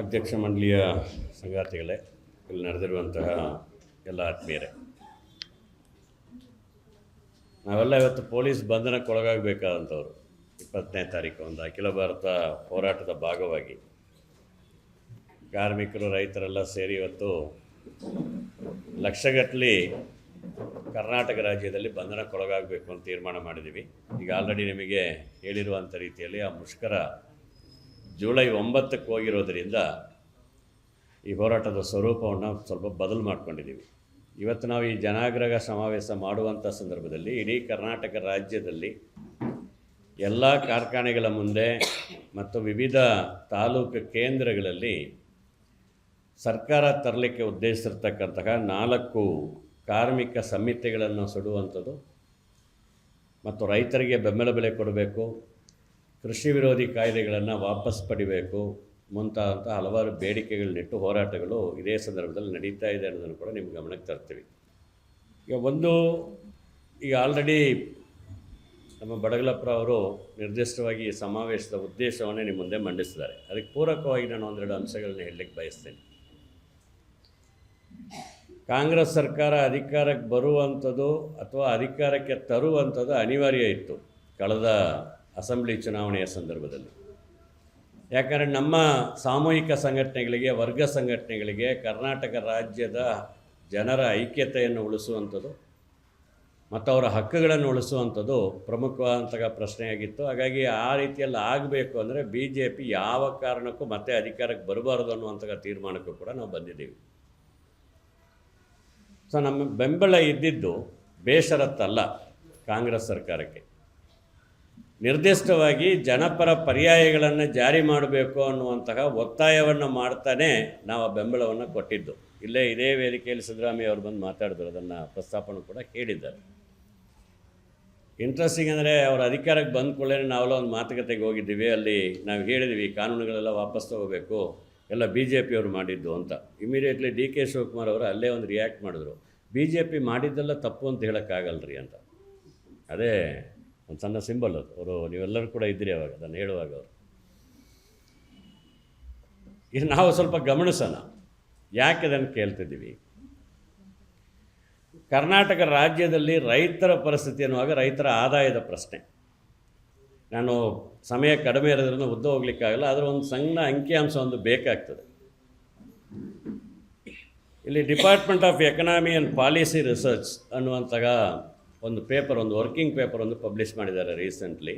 ಅಧ್ಯಕ್ಷ ಮಂಡಳಿಯ ಸಂಗಾತಿಗಳೇ, ಇಲ್ಲಿ ನಡೆದಿರುವಂತಹ ಎಲ್ಲ ಆತ್ಮೀಯರೇ, ನಾವೆಲ್ಲ ಇವತ್ತು ಪೊಲೀಸ್ ಬಂಧನಕ್ಕೊಳಗಾಗಬೇಕಾದಂಥವ್ರು. 20ನೇ ತಾರೀಕು ಒಂದು ಅಖಿಲ ಭಾರತ ಹೋರಾಟದ ಭಾಗವಾಗಿ ಕಾರ್ಮಿಕರು, ರೈತರೆಲ್ಲ ಸೇರಿ ಇವತ್ತು ಲಕ್ಷಗಟ್ಟಲೆ ಕರ್ನಾಟಕ ರಾಜ್ಯದಲ್ಲಿ ಬಂಧನಕ್ಕೊಳಗಾಗಬೇಕು ಅಂತ ತೀರ್ಮಾನ ಮಾಡಿದ್ದೀವಿ. ಈಗ ಆಲ್ರೆಡಿ ನಿಮಗೆ ಹೇಳಿರುವಂಥ ರೀತಿಯಲ್ಲಿ ಆ ಮುಷ್ಕರ ಜುಲೈ 9ಕ್ಕೆ ಹೋಗಿರೋದರಿಂದ ಈ ಹೋರಾಟದ ಸ್ವರೂಪವನ್ನು ಸ್ವಲ್ಪ ಬದಲು ಮಾಡ್ಕೊಂಡಿದ್ದೀವಿ. ಇವತ್ತು ನಾವು ಈ ಜನಾಗ್ರಹ ಸಮಾವೇಶ ಮಾಡುವಂಥ ಸಂದರ್ಭದಲ್ಲಿ ಇಡೀ ಕರ್ನಾಟಕ ರಾಜ್ಯದಲ್ಲಿ ಎಲ್ಲ ಕಾರ್ಖಾನೆಗಳ ಮುಂದೆ ಮತ್ತು ವಿವಿಧ ತಾಲೂಕು ಕೇಂದ್ರಗಳಲ್ಲಿ ಸರ್ಕಾರ ತರಲಿಕ್ಕೆ ಉದ್ದೇಶಿಸಿರ್ತಕ್ಕಂತಹ 4 ಕಾರ್ಮಿಕ ಸಂಹಿತೆಗಳನ್ನು ಸುಡುವಂಥದ್ದು ಮತ್ತು ರೈತರಿಗೆ ಬೆಂಬಲ ಬೆಲೆ ಕೊಡಬೇಕು, ಕೃಷಿ ವಿರೋಧಿ ಕಾಯ್ದೆಗಳನ್ನು ವಾಪಸ್ ಪಡಿಬೇಕು ಮುಂತಾದಂಥ ಹಲವಾರು ಬೇಡಿಕೆಗಳನ್ನಿಟ್ಟು ಹೋರಾಟಗಳು ಇದೇ ಸಂದರ್ಭದಲ್ಲಿ ನಡೀತಾ ಇದೆ ಅನ್ನೋದನ್ನು ಕೂಡ ನಿಮ್ಮ ಗಮನಕ್ಕೆ ತರ್ತೀವಿ. ಈಗ ಆಲ್ರೆಡಿ ನಮ್ಮ ಬಡಗಲಪ್ಪರ ಅವರು ನಿರ್ದಿಷ್ಟವಾಗಿ ಈ ಸಮಾವೇಶದ ಉದ್ದೇಶವನ್ನೇ ನಿಮ್ಮ ಮುಂದೆ ಮಂಡಿಸಿದ್ದಾರೆ. ಅದಕ್ಕೆ ಪೂರಕವಾಗಿ ನಾನು 1-2 ಅಂಶಗಳನ್ನ ಹೇಳಲಿಕ್ಕೆ ಬಯಸ್ತೇನೆ. ಕಾಂಗ್ರೆಸ್ ಸರ್ಕಾರ ಅಧಿಕಾರಕ್ಕೆ ಬರುವಂಥದ್ದು ಅಥವಾ ಅಧಿಕಾರಕ್ಕೆ ತರುವಂಥದ್ದು ಅನಿವಾರ್ಯ ಇತ್ತು ಕಳೆದ ಅಸೆಂಬ್ಲಿ ಚುನಾವಣೆಯ ಸಂದರ್ಭದಲ್ಲಿ. ಯಾಕಂದರೆ ನಮ್ಮ ಸಾಮೂಹಿಕ ಸಂಘಟನೆಗಳಿಗೆ, ವರ್ಗ ಸಂಘಟನೆಗಳಿಗೆ ಕರ್ನಾಟಕ ರಾಜ್ಯದ ಜನರ ಐಕ್ಯತೆಯನ್ನು ಉಳಿಸುವಂಥದ್ದು ಮತ್ತು ಅವರ ಹಕ್ಕುಗಳನ್ನು ಉಳಿಸುವಂಥದ್ದು ಪ್ರಮುಖವಾದಂಥ ಪ್ರಶ್ನೆಯಾಗಿತ್ತು. ಹಾಗಾಗಿ ಆ ರೀತಿಯಲ್ಲಿ ಆಗಬೇಕು ಅಂದರೆ BJP ಯಾವ ಕಾರಣಕ್ಕೂ ಮತ್ತೆ ಅಧಿಕಾರಕ್ಕೆ ಬರಬಾರ್ದು ಅನ್ನುವಂಥ ತೀರ್ಮಾನಕ್ಕೂ ಕೂಡ ನಾವು ಬಂದಿದ್ದೀವಿ. ಸೊ ನಮ್ಮ ಬೆಂಬಲ ಇದ್ದಿದ್ದು ಬೇಷರತ್ತಲ್ಲ ಕಾಂಗ್ರೆಸ್ ಸರ್ಕಾರಕ್ಕೆ. ನಿರ್ದಿಷ್ಟವಾಗಿ ಜನಪರ ಪರ್ಯಾಯಗಳನ್ನು ಜಾರಿ ಮಾಡಬೇಕು ಅನ್ನುವಂತಹ ಒತ್ತಾಯವನ್ನು ಮಾಡ್ತಾನೆ ನಾವು ಆ ಬೆಂಬಲವನ್ನು ಕೊಟ್ಟಿದ್ದು. ಇದೇ ವೇದಿಕೆಯಲ್ಲಿ ಸಿದ್ದರಾಮಯ್ಯ ಅವರು ಬಂದು ಮಾತಾಡಿದ್ರು, ಅದನ್ನು ಪ್ರಸ್ತಾಪನೂ ಕೂಡ ಹೇಳಿದ್ದಾರೆ. ಇಂಟ್ರೆಸ್ಟಿಂಗ್ ಅಂದರೆ ಅವರು ಅಧಿಕಾರಕ್ಕೆ ಬಂದ ಕೂಡಲೇ ನಾವೆಲ್ಲ ಒಂದು ಮಾತುಕತೆಗೆ ಹೋಗಿದ್ದೀವಿ. ಅಲ್ಲಿ ನಾವು ಹೇಳಿದ್ವಿ ಕಾನೂನುಗಳೆಲ್ಲ ವಾಪಸ್ ತಗೋಬೇಕು, ಎಲ್ಲ BJP ಅವರು ಮಾಡಿದ್ದು ಅಂತ. ಇಮಿಡಿಯೇಟ್ಲಿ DK ಶಿವಕುಮಾರ್ ಅವರು ಅಲ್ಲೇ ಒಂದು ರಿಯಾಕ್ಟ್ ಮಾಡಿದ್ರು, BJP ಮಾಡಿದ್ದೆಲ್ಲ ತಪ್ಪು ಅಂತ ಹೇಳೋಕ್ಕಾಗಲ್ರಿ ಅಂತ. ಅದೇ ಒಂದು ಸಣ್ಣ ಸಿಂಬಲ್ ಅದು. ಅವರು ನೀವೆಲ್ಲರೂ ಕೂಡ ಇದ್ದೀರಿ ಅವಾಗ ಅದನ್ನು ಹೇಳುವಾಗ. ಅವರು ಇದು ನಾವು ಸ್ವಲ್ಪ ಗಮನಿಸೋಣ, ಯಾಕೆ ಅದನ್ನು ಕೇಳ್ತಿದ್ದೀವಿ. ಕರ್ನಾಟಕ ರಾಜ್ಯದಲ್ಲಿ ರೈತರ ಪರಿಸ್ಥಿತಿ ಅನ್ನುವಾಗ ರೈತರ ಆದಾಯದ ಪ್ರಶ್ನೆ. ನಾನು ಸಮಯ ಕಡಿಮೆ ಇರೋದ್ರಿಂದ ಉದ್ದ ಹೋಗ್ಲಿಕ್ಕಾಗಲ್ಲ, ಅದರ ಒಂದು ಸಣ್ಣ ಅಂಕಿಅಂಶ ಒಂದು ಬೇಕಾಗ್ತದೆ. ಇಲ್ಲಿ department of economy and policy research ಅನ್ನುವಂತಹ ಒಂದು ಪೇಪರ್, ಒಂದು ವರ್ಕಿಂಗ್ ಪೇಪರ್ ಒಂದು ಪಬ್ಲಿಷ್ ಮಾಡಿದ್ದಾರೆ ರೀಸೆಂಟ್ಲಿ.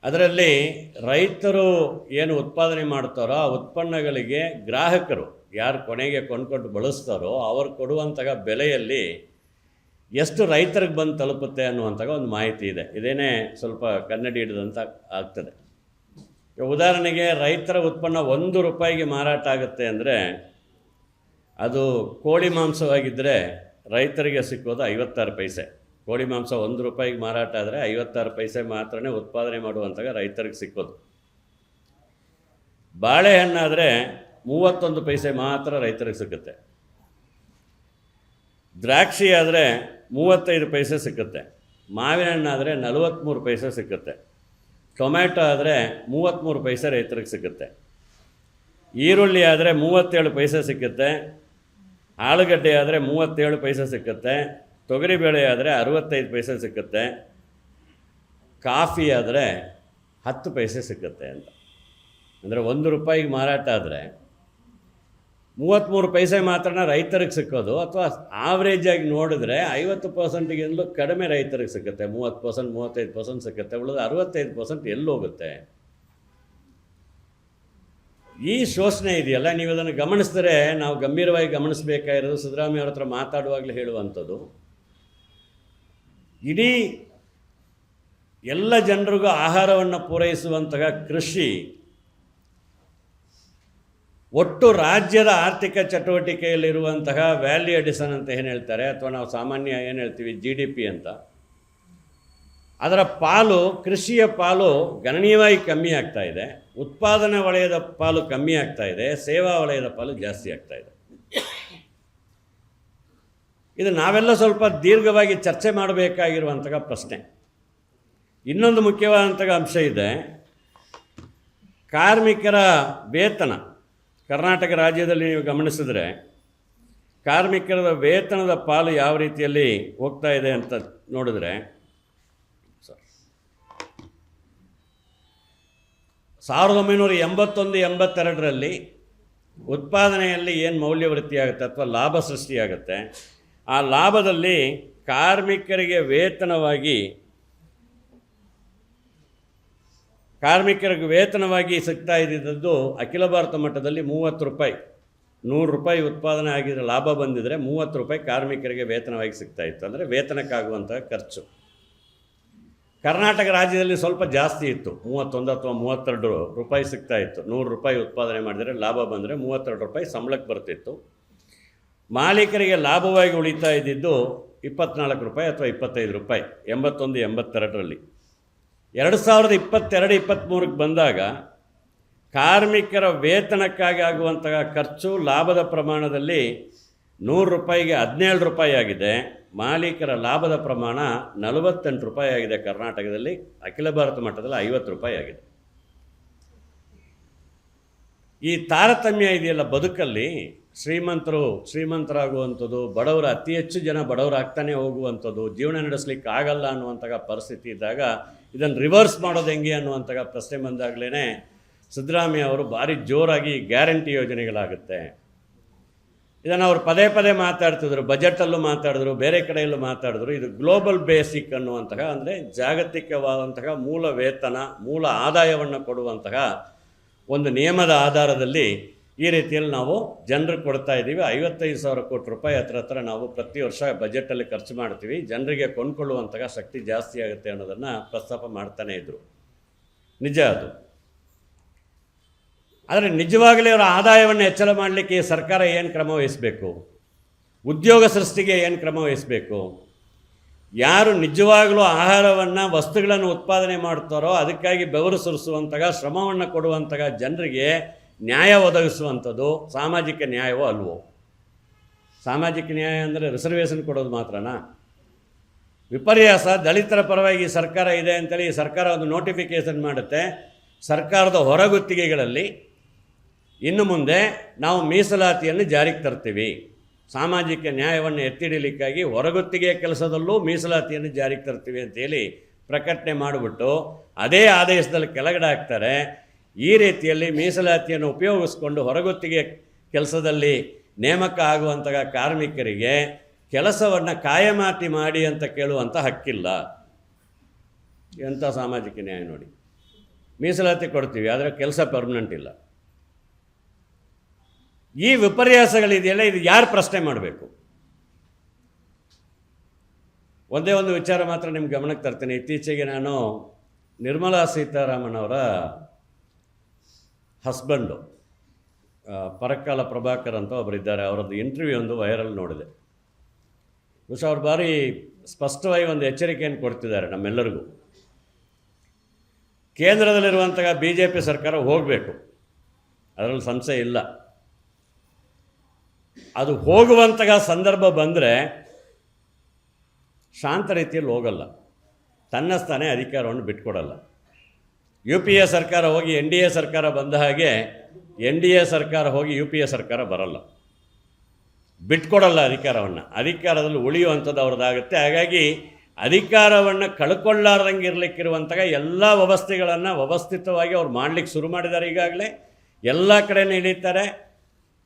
ಅದರಲ್ಲಿ ರೈತರು ಏನು ಉತ್ಪಾದನೆ ಮಾಡ್ತಾರೋ ಆ ಉತ್ಪನ್ನಗಳಿಗೆ ಗ್ರಾಹಕರು ಯಾರು ಕೊನೆಗೆ ಕೊಂಡ್ಕೊಂಡು ಬಳಸ್ತಾರೋ ಅವರು ಕೊಡುವಂತಹ ಬೆಲೆಯಲ್ಲಿ ಎಷ್ಟು ರೈತರಿಗೆ ಬಂದು ತಲುಪುತ್ತೆ ಅನ್ನುವಂಥ ಒಂದು ಮಾಹಿತಿ ಇದೆ. ಇದೇನೇ ಸ್ವಲ್ಪ ಕನ್ನಡಿ ಹಿಡಿದಂಥ ಆಗ್ತದೆ. ಉದಾಹರಣೆಗೆ ರೈತರ ಉತ್ಪನ್ನ 1 ರೂಪಾಯಿಗೆ ಮಾರಾಟ ಆಗುತ್ತೆ ಅಂದರೆ ಅದು ಕೋಳಿ ಮಾಂಸವಾಗಿದ್ದರೆ ರೈತರಿಗೆ ಸಿಕ್ಕೋದು 56 ಪೈಸೆ. ಕೋಳಿ ಮಾಂಸ 1 ರೂಪಾಯಿಗೆ ಮಾರಾಟ ಆದರೆ 56 ಪೈಸೆ ಮಾತ್ರನೇ ಉತ್ಪಾದನೆ ಮಾಡುವಂತಹ ರೈತರಿಗೆ ಸಿಕ್ಕೋದು. ಬಾಳೆಹಣ್ಣಾದರೆ 31 ಪೈಸೆ ಮಾತ್ರ ರೈತರಿಗೆ ಸಿಕ್ಕುತ್ತೆ. ದ್ರಾಕ್ಷಿ ಆದರೆ 35 ಪೈಸೆ ಸಿಕ್ಕುತ್ತೆ. ಮಾವಿನ ಹಣ್ಣಾದರೆ 43 ಪೈಸೆ ಸಿಕ್ಕುತ್ತೆ. ಟೊಮ್ಯಾಟೊ ಆದರೆ 33 ಪೈಸೆ ರೈತರಿಗೆ ಸಿಕ್ಕುತ್ತೆ. ಈರುಳ್ಳಿ ಆದರೆ 37 ಪೈಸೆ ಸಿಕ್ಕುತ್ತೆ. ಆಲೂಗಡ್ಡೆ ಆದರೆ 37 ಪೈಸೆ ಸಿಕ್ಕುತ್ತೆ. ತೊಗರಿಬೇಳೆ ಆದರೆ 65 ಪೈಸೆ ಸಿಕ್ಕುತ್ತೆ. ಕಾಫಿ ಆದರೆ 10 ಪೈಸೆ ಸಿಕ್ಕುತ್ತೆ ಅಂತ. ಅಂದರೆ 1 ರೂಪಾಯಿಗೆ ಮಾರಾಟ ಆದರೆ 33 ಪೈಸೆ ಮಾತ್ರ ರೈತರಿಗೆ ಸಿಕ್ಕೋದು. ಅಥವಾ ಆವ್ರೇಜಾಗಿ ನೋಡಿದ್ರೆ 50%ಗಿಂತಲೂ ಕಡಿಮೆ ರೈತರಿಗೆ ಸಿಕ್ಕುತ್ತೆ. 30%, 35% ಸಿಕ್ಕುತ್ತೆ. ಉಳಿದ 65% ಎಲ್ಲಿ ಹೋಗುತ್ತೆ? ಈ ಶೋಷಣೆ ಇದೆಯಲ್ಲ, ನೀವು ಅದನ್ನು ಗಮನಿಸಿದ್ರೆ ನಾವು ಗಂಭೀರವಾಗಿ ಗಮನಿಸಬೇಕಾಗಿರೋದು ಸಿದ್ದರಾಮಯ್ಯ ಅವ್ರ ಹತ್ರ ಮಾತಾಡುವಾಗಲೇ ಹೇಳುವಂಥದ್ದು, ಇಡೀ ಎಲ್ಲ ಜನರಿಗೂ ಆಹಾರವನ್ನು ಪೂರೈಸುವಂತಹ ಕೃಷಿ ಒಟ್ಟು ರಾಜ್ಯದ ಆರ್ಥಿಕ ಚಟುವಟಿಕೆಯಲ್ಲಿರುವಂತಹ ವ್ಯಾಲ್ಯೂ ಅಡಿಷನ್ ಅಂತ ಏನು ಹೇಳ್ತಾರೆ, ಅಥವಾ ನಾವು ಸಾಮಾನ್ಯ ಏನು ಹೇಳ್ತೀವಿ GDP ಅಂತ, ಅದರ ಪಾಲು, ಕೃಷಿಯ ಪಾಲು ಗಣನೀಯವಾಗಿ ಕಮ್ಮಿ ಆಗ್ತಾ ಇದೆ. ಉತ್ಪಾದನಾ ವಲಯದ ಪಾಲು ಕಮ್ಮಿ ಆಗ್ತಾ ಇದೆ. ಸೇವಾ ವಲಯದ ಪಾಲು ಜಾಸ್ತಿ ಆಗ್ತಾ ಇದೆ. ಇದು ನಾವೆಲ್ಲ ಸ್ವಲ್ಪ ದೀರ್ಘವಾಗಿ ಚರ್ಚೆ ಮಾಡಬೇಕಾಗಿರುವಂತಹ ಪ್ರಶ್ನೆ. ಇನ್ನೊಂದು ಮುಖ್ಯವಾದಂಥ ಅಂಶ ಇದೆ. ಕಾರ್ಮಿಕರ ವೇತನ ಕರ್ನಾಟಕ ರಾಜ್ಯದಲ್ಲಿ ನೀವು ಗಮನಿಸಿದ್ರೆ ಕಾರ್ಮಿಕರ ವೇತನದ ಪಾಲು ಯಾವ ರೀತಿಯಲ್ಲಿ ಹೋಗ್ತಾ ಇದೆ ಅಂತ ನೋಡಿದ್ರೆ 1981-82ರಲ್ಲಿ ಉತ್ಪಾದನೆಯಲ್ಲಿ ಏನು ಮೌಲ್ಯವೃದ್ಧಿ ಆಗುತ್ತೆ ಅಥವಾ ಲಾಭ ಸೃಷ್ಟಿಯಾಗುತ್ತೆ, ಆ ಲಾಭದಲ್ಲಿ ಕಾರ್ಮಿಕರಿಗೆ ಸಿಗ್ತಾ ಇದ್ದಿದ್ದು ಅಖಿಲ ಭಾರತ ಮಟ್ಟದಲ್ಲಿ 30 ರೂಪಾಯಿ. 100 ರೂಪಾಯಿ ಉತ್ಪಾದನೆ ಆಗಿದ್ರೆ ಲಾಭ ಬಂದಿದ್ರೆ 30 ರೂಪಾಯಿ ಕಾರ್ಮಿಕರಿಗೆ ವೇತನವಾಗಿ ಸಿಗ್ತಾ ಇತ್ತು. ಅಂದರೆ ವೇತನಕ್ಕಾಗುವಂಥ ಖರ್ಚು. ಕರ್ನಾಟಕ ರಾಜ್ಯದಲ್ಲಿ ಸ್ವಲ್ಪ ಜಾಸ್ತಿ ಇತ್ತು, 31 ಅಥವಾ 32 ರೂಪಾಯಿ ಸಿಗ್ತಾ ಇತ್ತು. 100 ರೂಪಾಯಿ ಉತ್ಪಾದನೆ ಮಾಡಿದರೆ ಲಾಭ ಬಂದರೆ 32 ರೂಪಾಯಿ ಸಂಬಳಕ್ಕೆ ಬರ್ತಿತ್ತು. ಮಾಲೀಕರಿಗೆ ಲಾಭವಾಗಿ ಉಳಿತಾ ಇದ್ದಿದ್ದು 24 ರೂಪಾಯಿ ಅಥವಾ 25 ರೂಪಾಯಿ 81-82ರಲ್ಲಿ. 2022-23ಕ್ಕೆ ಬಂದಾಗ ಕಾರ್ಮಿಕರ ವೇತನಕ್ಕಾಗಿ ಆಗುವಂತಹ ಖರ್ಚು ಲಾಭದ ಪ್ರಮಾಣದಲ್ಲಿ 100 ರೂಪಾಯಿಗೆ 17 ರೂಪಾಯಿ ಆಗಿದೆ. ಮಾಲೀಕರ ಲಾಭದ ಪ್ರಮಾಣ 48 ರೂಪಾಯಿ ಆಗಿದೆ. ಕರ್ನಾಟಕದಲ್ಲಿ ಅಖಿಲ ಭಾರತ ಮಟ್ಟದಲ್ಲಿ 50 ರೂಪಾಯಿ ಆಗಿದೆ. ಈ ತಾರತಮ್ಯ ಇದೆಯಲ್ಲ ಬದುಕಲ್ಲಿ, ಶ್ರೀಮಂತರಾಗುವಂಥದ್ದು, ಬಡವರು ಅತಿ ಹೆಚ್ಚು ಜನ ಬಡವರಾಗ್ತಾನೆ ಹೋಗುವಂಥದ್ದು, ಜೀವನ ನಡೆಸಲಿಕ್ಕೆ ಆಗಲ್ಲ ಅನ್ನುವಂತಹ ಪರಿಸ್ಥಿತಿ ಇದ್ದಾಗ ಇದನ್ನು ರಿವರ್ಸ್ ಮಾಡೋದು ಹೆಂಗೆ ಅನ್ನುವಂತಹ ಪ್ರಶ್ನೆ ಬಂದಾಗಲೇ ಸಿದ್ದರಾಮಯ್ಯ ಅವರು ಭಾರಿ ಜೋರಾಗಿ ಗ್ಯಾರಂಟಿ ಯೋಜನೆಗಳಾಗುತ್ತೆ, ಇದನ್ನು ಅವರು ಪದೇ ಪದೇ ಮಾತಾಡ್ತಿದ್ರು, ಬಜೆಟಲ್ಲೂ ಮಾತಾಡಿದ್ರು, ಬೇರೆ ಕಡೆಯಲ್ಲೂ ಮಾತಾಡಿದ್ರು. ಇದು ಗ್ಲೋಬಲ್ ಬೇಸಿಕ್ ಅನ್ನುವಂತಹ, ಅಂದರೆ ಜಾಗತಿಕವಾದಂತಹ ಮೂಲ ವೇತನ, ಮೂಲ ಆದಾಯವನ್ನು ಕೊಡುವಂತಹ ಒಂದು ನಿಯಮದ ಆಧಾರದಲ್ಲಿ ಈ ರೀತಿಯಲ್ಲಿ ನಾವು ಜನರಿಗೆ ಕೊಡ್ತಾ ಇದ್ದೀವಿ. 55,000 ಕೋಟಿ ರೂಪಾಯಿ ಹತ್ರ ನಾವು ಪ್ರತಿ ವರ್ಷ ಬಜೆಟಲ್ಲಿ ಖರ್ಚು ಮಾಡ್ತೀವಿ. ಜನರಿಗೆ ಕೊಂಡ್ಕೊಳ್ಳುವಂತಹ ಶಕ್ತಿ ಜಾಸ್ತಿ ಆಗುತ್ತೆ ಅನ್ನೋದನ್ನು ಪ್ರಸ್ತಾಪ ಮಾಡ್ತಾನೇ ಇದ್ದರು. ನಿಜ ಅದು. ಆದರೆ ನಿಜವಾಗಲೇ ಅವರ ಆದಾಯವನ್ನು ಹೆಚ್ಚಳ ಮಾಡಲಿಕ್ಕೆ ಸರ್ಕಾರ ಏನು ಕ್ರಮ ವಹಿಸಬೇಕು, ಉದ್ಯೋಗ ಸೃಷ್ಟಿಗೆ ಏನು ಕ್ರಮ ವಹಿಸಬೇಕು, ಯಾರು ನಿಜವಾಗಲೂ ಆಹಾರವನ್ನು ವಸ್ತುಗಳನ್ನು ಉತ್ಪಾದನೆ ಮಾಡ್ತಾರೋ ಅದಕ್ಕಾಗಿ ಬೆವರು ಸುರಿಸುವಂತಹ ಶ್ರಮವನ್ನು ಕೊಡುವಂತಹ ಜನರಿಗೆ ನ್ಯಾಯ ಒದಗಿಸುವಂಥದ್ದು ಸಾಮಾಜಿಕ ನ್ಯಾಯವೋ ಅಲ್ವೋ? ಸಾಮಾಜಿಕ ನ್ಯಾಯ ಅಂದರೆ ರಿಸರ್ವೇಷನ್ ಕೊಡೋದು ಮಾತ್ರನಾ? ವಿಪರ್ಯಾಸ. ದಲಿತರ ಪರವಾಗಿ ಸರ್ಕಾರ ಇದೆ ಅಂತೇಳಿ ಸರ್ಕಾರ ಒಂದು ನೋಟಿಫಿಕೇಷನ್ ಮಾಡುತ್ತೆ, ಸರ್ಕಾರದ ಹೊರಗುತ್ತಿಗೆಗಳಲ್ಲಿ ಇನ್ನು ಮುಂದೆ ನಾವು ಮೀಸಲಾತಿಯನ್ನು ಜಾರಿಗೆ ತರ್ತೀವಿ, ಸಾಮಾಜಿಕ ನ್ಯಾಯವನ್ನು ಎತ್ತಿಡಲಿಕ್ಕಾಗಿ ಹೊರಗುತ್ತಿಗೆ ಕೆಲಸದಲ್ಲೂ ಮೀಸಲಾತಿಯನ್ನು ಜಾರಿಗೆ ತರ್ತೀವಿ ಅಂತೇಳಿ ಪ್ರಕಟಣೆ ಮಾಡಿಬಿಟ್ಟು ಅದೇ ಆದೇಶದಲ್ಲಿ ಕೆಳಗಡೆ ಹಾಕ್ತಾರೆ. ಈ ರೀತಿಯಲ್ಲಿ ಮೀಸಲಾತಿಯನ್ನು ಉಪಯೋಗಿಸ್ಕೊಂಡು ಹೊರಗುತ್ತಿಗೆ ಕೆಲಸದಲ್ಲಿ ನೇಮಕ ಆಗುವಂತಹ ಕಾರ್ಮಿಕರಿಗೆ ಕೆಲಸವನ್ನು ಕಾಯಮಾತಿ ಮಾಡಿ ಅಂತ ಕೇಳುವಂಥ ಹಕ್ಕಿಲ್ಲ. ಎಂಥ ಸಾಮಾಜಿಕ ನ್ಯಾಯ ನೋಡಿ. ಮೀಸಲಾತಿ ಕೊಡ್ತೀವಿ, ಆದರೆ ಕೆಲಸ ಪರ್ಮನೆಂಟ್ ಇಲ್ಲ. ಈ ವಿಪರ್ಯಾಸಗಳಿದೆಯಲ್ಲ, ಇದು ಯಾರು ಪ್ರಶ್ನೆ ಮಾಡಬೇಕು? ಒಂದೇ ಒಂದು ವಿಚಾರ ಮಾತ್ರ ನಿಮ್ಮ ಗಮನಕ್ಕೆ ತರ್ತೇನೆ. ಇತ್ತೀಚೆಗೆ ನಾನು ನಿರ್ಮಲಾ ಸೀತಾರಾಮನ್ ಅವರ ಹಸ್ಬೆಂಡು ಪರಕ್ಕಾಲ ಪ್ರಭಾಕರ್ ಅಂತ ಒಬ್ಬರಿದ್ದಾರೆ, ಅವರದ್ದು ಇಂಟರ್ವ್ಯೂ ಒಂದು ವೈರಲ್ ನೋಡಿದೆ. ಬಹುಶಃ ಅವ್ರು ಭಾರಿ ಸ್ಪಷ್ಟವಾಗಿ ಒಂದು ಎಚ್ಚರಿಕೆಯನ್ನು ಕೊಡ್ತಿದ್ದಾರೆ ನಮ್ಮೆಲ್ಲರಿಗೂ. ಕೇಂದ್ರದಲ್ಲಿರುವಂತಹ BJP ಸರ್ಕಾರ ಹೋಗಬೇಕು, ಅದರಲ್ಲಿ ಸಂಶಯ ಇಲ್ಲ. ಅದು ಹೋಗುವಂತಹ ಸಂದರ್ಭ ಬಂದರೆ ಶಾಂತ ರೀತಿಯಲ್ಲಿ ಹೋಗಲ್ಲ, ತನ್ನಸ್ತಾನೆ ಅಧಿಕಾರವನ್ನು ಬಿಟ್ಕೊಡಲ್ಲ. UPA ಸರ್ಕಾರ ಹೋಗಿ NDA ಸರ್ಕಾರ ಬಂದ ಹಾಗೆ NDA ಸರ್ಕಾರ ಹೋಗಿ UPA ಸರ್ಕಾರ ಬರಲ್ಲ, ಬಿಟ್ಕೊಡಲ್ಲ ಅಧಿಕಾರವನ್ನು. ಅಧಿಕಾರದಲ್ಲಿ ಉಳಿಯುವಂಥದ್ದು ಅವ್ರದ್ದಾಗುತ್ತೆ. ಹಾಗಾಗಿ ಅಧಿಕಾರವನ್ನು ಕಳ್ಕೊಳ್ಳಾರ್ದಂಗೆ ಇರಲಿಕ್ಕಿರುವಂತಹ ಎಲ್ಲ ವ್ಯವಸ್ಥೆಗಳನ್ನು ವ್ಯವಸ್ಥಿತವಾಗಿ ಅವ್ರು ಮಾಡಲಿಕ್ಕೆ ಶುರು ಮಾಡಿದ್ದಾರೆ. ಈಗಾಗಲೇ ಎಲ್ಲ ಕಡೆಯೂ ಹಿಡಿತಾರೆ.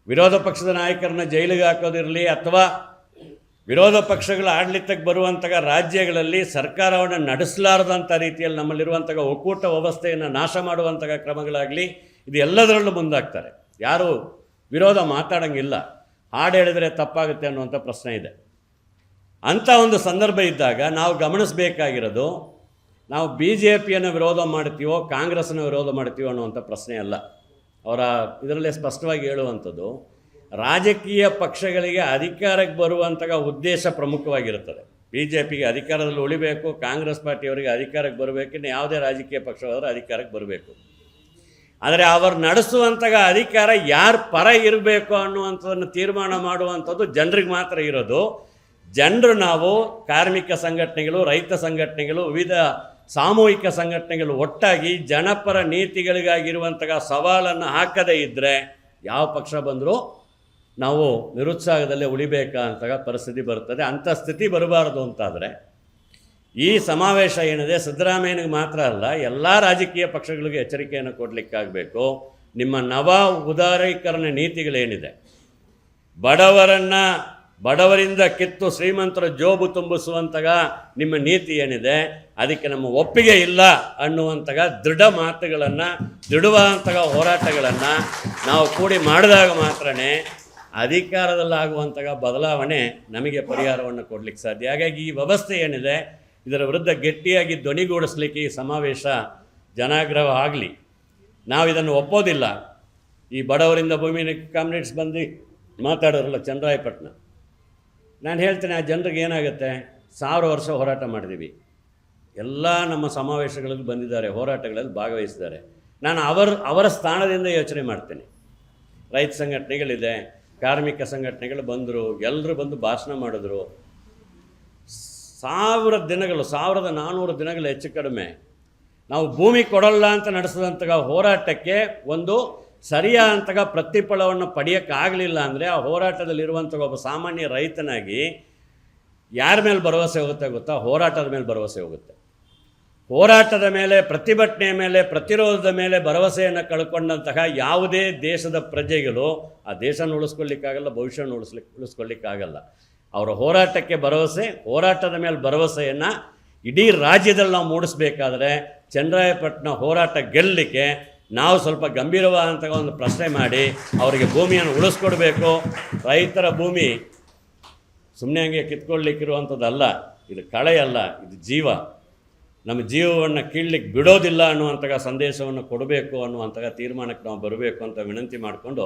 ವಿರೋಧ ಪಕ್ಷದ ನಾಯಕರನ್ನ ಜೈಲಿಗೆ ಹಾಕೋದಿರಲಿ, ಅಥವಾ ವಿರೋಧ ಪಕ್ಷಗಳ ಆಡಳಿತಕ್ಕೆ ಬರುವಂತಹ ರಾಜ್ಯಗಳಲ್ಲಿ ಸರ್ಕಾರವನ್ನು ನಡೆಸಲಾರದಂಥ ರೀತಿಯಲ್ಲಿ ನಮ್ಮಲ್ಲಿರುವಂತಹ ಒಕ್ಕೂಟ ವ್ಯವಸ್ಥೆಯನ್ನು ನಾಶ ಮಾಡುವಂತಹ ಕ್ರಮಗಳಾಗಲಿ, ಇದು ಎಲ್ಲದರಲ್ಲೂ ಮುಂದಾಗ್ತಾರೆ. ಯಾರೂ ವಿರೋಧ ಮಾತಾಡೋಂಗಿಲ್ಲ, ಹಾಡು ಹೇಳಿದರೆ ತಪ್ಪಾಗುತ್ತೆ ಅನ್ನುವಂಥ ಪ್ರಶ್ನೆ ಇದೆ. ಅಂಥ ಒಂದು ಸಂದರ್ಭ ಇದ್ದಾಗ ನಾವು ಗಮನಿಸಬೇಕಾಗಿರೋದು, ನಾವು BJPಯನ್ನು ವಿರೋಧ ಮಾಡ್ತೀವೋ ಕಾಂಗ್ರೆಸ್ಸನ್ನು ವಿರೋಧ ಮಾಡ್ತೀವೋ ಅನ್ನುವಂಥ ಪ್ರಶ್ನೆ ಅಲ್ಲ. ಅವರ ಇದರಲ್ಲೇ ಸ್ಪಷ್ಟವಾಗಿ ಹೇಳುವಂಥದ್ದು, ರಾಜಕೀಯ ಪಕ್ಷಗಳಿಗೆ ಅಧಿಕಾರಕ್ಕೆ ಬರುವಂತಹ ಉದ್ದೇಶ ಪ್ರಮುಖವಾಗಿರುತ್ತದೆ. BJPಗೆ ಅಧಿಕಾರದಲ್ಲಿ ಉಳಿಬೇಕು, ಕಾಂಗ್ರೆಸ್ ಪಾರ್ಟಿಯವರಿಗೆ ಅಧಿಕಾರಕ್ಕೆ ಬರಬೇಕು, ಇನ್ನು ಯಾವುದೇ ರಾಜಕೀಯ ಪಕ್ಷವಾದರೂ ಅಧಿಕಾರಕ್ಕೆ ಬರಬೇಕು. ಆದರೆ ಅವರು ನಡೆಸುವಂತಹ ಅಧಿಕಾರ ಯಾರು ಪರ ಇರಬೇಕು ಅನ್ನುವಂಥದ್ದನ್ನು ತೀರ್ಮಾನ ಮಾಡುವಂಥದ್ದು ಜನರಿಗೆ ಮಾತ್ರ ಇರೋದು. ಜನರು ನಾವು ಕಾರ್ಮಿಕ ಸಂಘಟನೆಗಳು, ರೈತ ಸಂಘಟನೆಗಳು, ವಿವಿಧ ಸಾಮೂಹಿಕ ಸಂಘಟನೆಗಳು ಒಟ್ಟಾಗಿ ಜನಪರ ನೀತಿಗಳಿಗಾಗಿರುವಂತಹ ಸವಾಲನ್ನು ಹಾಕದೇ ಇದ್ದರೆ ಯಾವ ಪಕ್ಷ ಬಂದರೂ ನಾವು ನಿರುತ್ಸಾಹದಲ್ಲೇ ಉಳಿಬೇಕಾದಂತಹ ಪರಿಸ್ಥಿತಿ ಬರ್ತದೆ. ಅಂಥ ಸ್ಥಿತಿ ಬರಬಾರ್ದು ಅಂತಾದರೆ ಈ ಸಮಾವೇಶ ಏನಿದೆ ಸಿದ್ದರಾಮಯ್ಯನಿಗೆ ಮಾತ್ರ ಅಲ್ಲ, ಎಲ್ಲ ರಾಜಕೀಯ ಪಕ್ಷಗಳಿಗೆ ಎಚ್ಚರಿಕೆಯನ್ನು ಕೊಡಲಿಕ್ಕಾಗಬೇಕು. ನಿಮ್ಮ ನವ ಉದಾರೀಕರಣ ನೀತಿಗಳೇನಿದೆ, ಬಡವರಿಂದ ಕಿತ್ತು ಶ್ರೀಮಂತರ ಜೋಬು ತುಂಬಿಸುವಂತಹ ನಿಮ್ಮ ನೀತಿ ಏನಿದೆ, ಅದಕ್ಕೆ ನಮ್ಮ ಒಪ್ಪಿಗೆ ಇಲ್ಲ ಅನ್ನುವಂತಹ ದೃಢ ಮಾತುಗಳನ್ನು, ದೃಢವಾದಂತಹ ಹೋರಾಟಗಳನ್ನು ನಾವು ಕೂಡಿ ಮಾಡಿದಾಗ ಮಾತ್ರನೇ ಅಧಿಕಾರದಲ್ಲಾಗುವಂತಹ ಬದಲಾವಣೆ ನಮಗೆ ಪರಿಹಾರವನ್ನು ಕೊಡಲಿಕ್ಕೆ ಸಾಧ್ಯ. ಹಾಗಾಗಿ ಈ ವ್ಯವಸ್ಥೆ ಏನಿದೆ ಇದರ ವಿರುದ್ಧ ಗಟ್ಟಿಯಾಗಿ ಧ್ವನಿಗೂಡಿಸ್ಲಿಕ್ಕೆ ಈ ಸಮಾವೇಶ ಜನಾಗ್ರಹ ಆಗಲಿ. ನಾವು ಇದನ್ನು ಒಪ್ಪೋದಿಲ್ಲ. ಈ ಬಡವರಿಂದ ಭೂಮಿ ಕಾಮ್ರೇಡ್ಸ್ ಬಂದು ಮಾತಾಡೋರಲ್ಲ ಚನ್ನರಾಯಪಟ್ಟಣ, ನಾನು ಹೇಳ್ತೇನೆ ಆ ಜನರಿಗೆ ಏನಾಗುತ್ತೆ, 1000 ವರ್ಷ ಹೋರಾಟ ಮಾಡಿದ್ದೀವಿ, ಎಲ್ಲ ನಮ್ಮ ಸಮಾವೇಶಗಳಲ್ಲಿ ಬಂದಿದ್ದಾರೆ, ಹೋರಾಟಗಳಲ್ಲಿ ಭಾಗವಹಿಸಿದ್ದಾರೆ. ನಾನು ಅವರ ಸ್ಥಾನದಿಂದ ಯೋಚನೆ ಮಾಡ್ತೇನೆ. ರೈತ ಸಂಘಟನೆಗಳಿದೆ, ಕಾರ್ಮಿಕ ಸಂಘಟನೆಗಳು ಬಂದರು, ಎಲ್ಲರೂ ಬಂದು ಭಾಷಣ ಮಾಡಿದ್ರು. 1000 ದಿನಗಳು, 1400 ದಿನಗಳು ಹೆಚ್ಚು ಕಡಿಮೆ ನಾವು ಭೂಮಿ ಕೊಡಲ್ಲ ಅಂತ ನಡೆಸಿದಂತಹ ಹೋರಾಟಕ್ಕೆ ಒಂದು ಸರಿಯಾದಂತಹ ಪ್ರತಿಫಲವನ್ನು ಪಡೆಯೋಕ್ಕಾಗಲಿಲ್ಲ ಅಂದರೆ ಆ ಹೋರಾಟದಲ್ಲಿರುವಂಥ ಒಬ್ಬ ಸಾಮಾನ್ಯ ರೈತನಾಗಿ ಯಾರ ಮೇಲೆ ಭರವಸೆ ಹೋಗುತ್ತೆ ಗೊತ್ತಾ? ಹೋರಾಟದ ಮೇಲೆ ಭರವಸೆ ಹೋಗುತ್ತೆ. ಹೋರಾಟದ ಮೇಲೆ, ಪ್ರತಿಭಟನೆಯ ಮೇಲೆ, ಪ್ರತಿರೋಧದ ಮೇಲೆ ಭರವಸೆಯನ್ನು ಕಳ್ಕೊಂಡಂತಹ ಯಾವುದೇ ದೇಶದ ಪ್ರಜೆಗಳು ಆ ದೇಶನ ಉಳಿಸ್ಕೊಳ್ಳಿಕ್ಕಾಗಲ್ಲ, ಭವಿಷ್ಯನ ಉಳಿಸ್ಕೊಳ್ಳಿಕ್ಕಾಗಲ್ಲ. ಅವರ ಹೋರಾಟಕ್ಕೆ ಭರವಸೆ, ಹೋರಾಟದ ಮೇಲೆ ಭರವಸೆಯನ್ನು ಇಡೀ ರಾಜ್ಯದಲ್ಲಿ ನಾವು ಮೂಡಿಸ್ಬೇಕಾದ್ರೆ ಚನ್ನರಾಯಪಟ್ಟಣ ಹೋರಾಟ ಗೆಲ್ಲಲಿಕ್ಕೆ ನಾವು ಸ್ವಲ್ಪ ಗಂಭೀರವಾದಂಥ ಒಂದು ಪ್ರಶ್ನೆ ಮಾಡಿ ಅವರಿಗೆ ಭೂಮಿಯನ್ನು ಉಳಿಸ್ಕೊಡ್ಬೇಕು. ರೈತರ ಭೂಮಿ ಸುಮ್ಮನೆ ಹಂಗೆ ಕಿತ್ಕೊಳ್ಳಿಕ್ಕಿರುವಂಥದ್ದಲ್ಲ, ಇದು ಕಳೆಯಲ್ಲ, ಇದು ಜೀವ. ನಮ್ಮ ಜೀವವನ್ನು ಕೀಳಲಿಕ್ಕೆ ಬಿಡೋದಿಲ್ಲ ಅನ್ನುವಂತಹ ಸಂದೇಶವನ್ನು ಕೊಡಬೇಕು ಅನ್ನುವಂತಹ ತೀರ್ಮಾನಕ್ಕೆ ನಾವು ಬರಬೇಕು ಅಂತ ವಿನಂತಿ ಮಾಡಿಕೊಂಡು